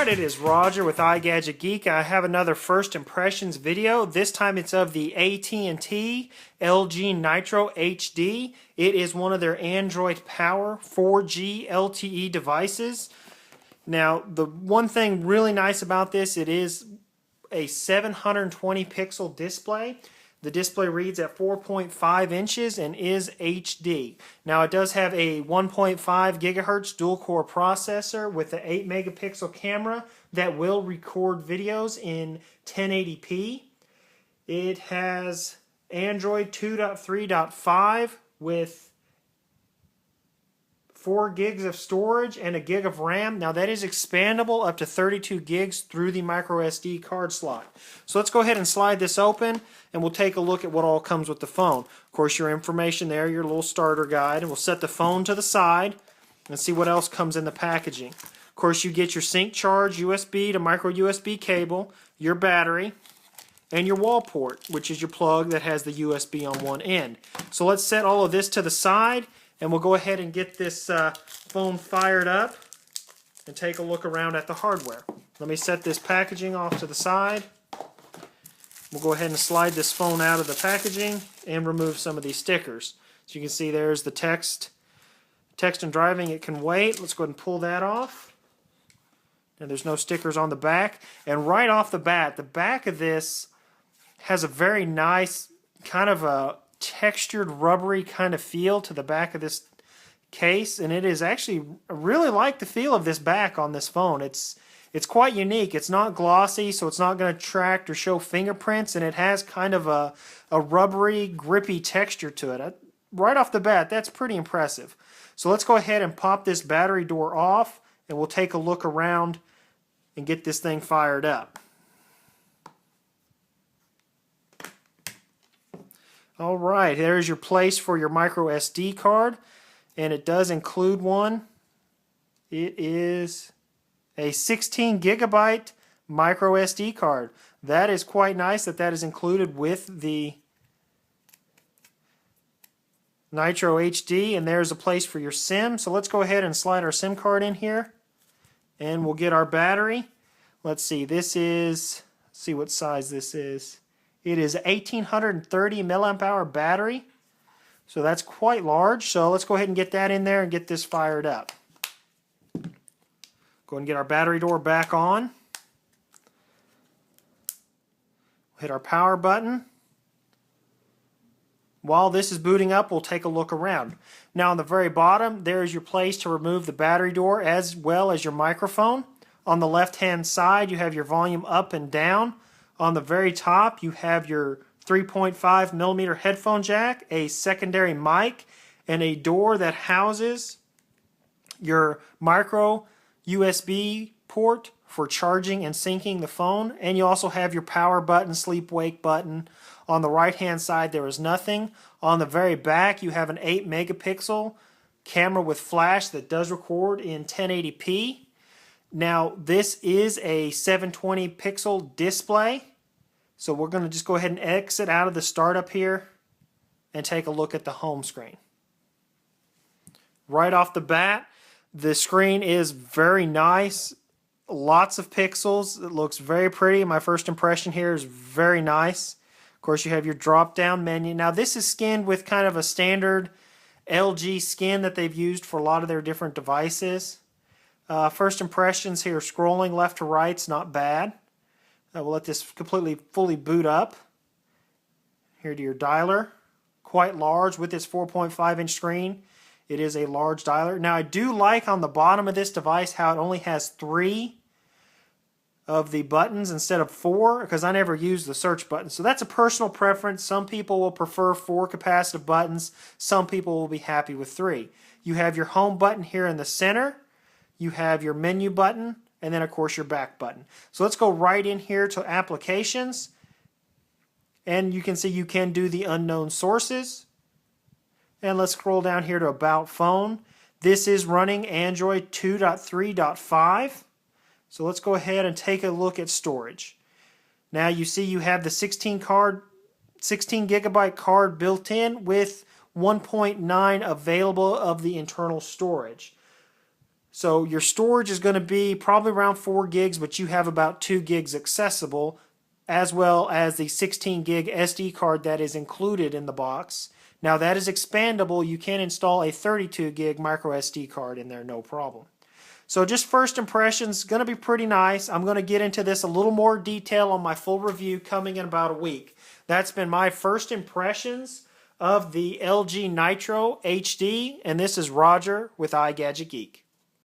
Alright, it is Roger with iGadgetGeek. I have another first impressions video. This time it's of the AT&T LG Nitro HD. It is one of their Android Power 4G LTE devices. Now, the one thing really nice about this, it is a 720 pixel display. The display reads at 4.5 inches and is HD. Now it does have a 1.5 gigahertz dual core processor with an 8 megapixel camera that will record videos in 1080p. It has Android 2.3.5 with 4 gigs of storage and a gig of RAM. Now that is expandable up to 32 gigs through the micro SD card slot. So let's go ahead and slide this open and we'll take a look at what all comes with the phone. Of course, your information there, your little starter guide, and we'll set the phone to the side and see what else comes in the packaging. Of course, you get your sync charge USB to micro USB cable, your battery, and your wall port, which is your plug that has the USB on one end. So let's set all of this to the side and we'll go ahead and get this phone fired up and take a look around at the hardware. Let me set this packaging off to the side. We'll go ahead and slide this phone out of the packaging and remove some of these stickers. So you can see there's the text and driving, it can wait. Let's go ahead and pull that off. And there's no stickers on the back. And right off the back of this has a very nice kind of a textured rubbery kind of feel to the back of this case, and it is actually, I really like the feel of this back on this phone. It's quite unique. It's not glossy, so it's not going to attract or show fingerprints, and it has kind of a rubbery, grippy texture to it. Right off the bat, that's pretty impressive. So let's go ahead and pop this battery door off, and we'll take a look around and get this thing fired up. Alright, there's your place for your micro SD card, and it does include one. It is a 16 gigabyte micro SD card. That is quite nice that is included with the Nitro HD, and there's a place for your SIM. So let's go ahead and slide our SIM card in here, and we'll get our battery. Let's see, let's see what size this is. It is 1830 milliamp hour battery, so that's quite large. So let's go ahead and get that in there and get this fired up. Go ahead and get our battery door back on. Hit our power button. While this is booting up, we'll take a look around. Now on the very bottom, there is your place to remove the battery door as well as your microphone. On the left-hand side, you have your volume up and down. On the very top, you have your 3.5 millimeter headphone jack, a secondary mic, and a door that houses your micro USB port for charging and syncing the phone. And you also have your power button, sleep wake button. On the right-hand side, there is nothing. On the very back, you have an 8 megapixel camera with flash that does record in 1080p. Now, this is a 720 pixel display, so we're going to just go ahead and exit out of the startup here and take a look at the home screen. Right off the bat, the screen is very nice, lots of pixels, it looks very pretty. My first impression here is very nice. Of course, you have your drop-down menu. Now, this is skinned with kind of a standard LG skin that they've used for a lot of their different devices. First impressions here, scrolling left to right is not bad. We'll let this fully boot up. Here to your dialer, quite large with this 4.5 inch screen. It is a large dialer. Now I do like on the bottom of this device how it only has 3 of the buttons instead of 4, because I never use the search button. So that's a personal preference. Some people will prefer 4 capacitive buttons. Some people will be happy with 3. You have your home button here in the center. You have your menu button, and then of course your back button. So let's go right in here to applications, and you can see you can do the unknown sources. And let's scroll down here to about phone. This is running Android 2.3.5. So let's go ahead and take a look at storage. Now you see you have the 16 gigabyte card built in with 1.9 available of the internal storage. So your storage is going to be probably around 4 gigs, but you have about 2 gigs accessible, as well as the 16 gig SD card that is included in the box. Now that is expandable. You can install a 32 gig micro SD card in there, no problem. So just first impressions, going to be pretty nice. I'm going to get into this a little more detail on my full review coming in about a week. That's been my first impressions of the LG Nitro HD, and this is Roger with iGadgetGeek.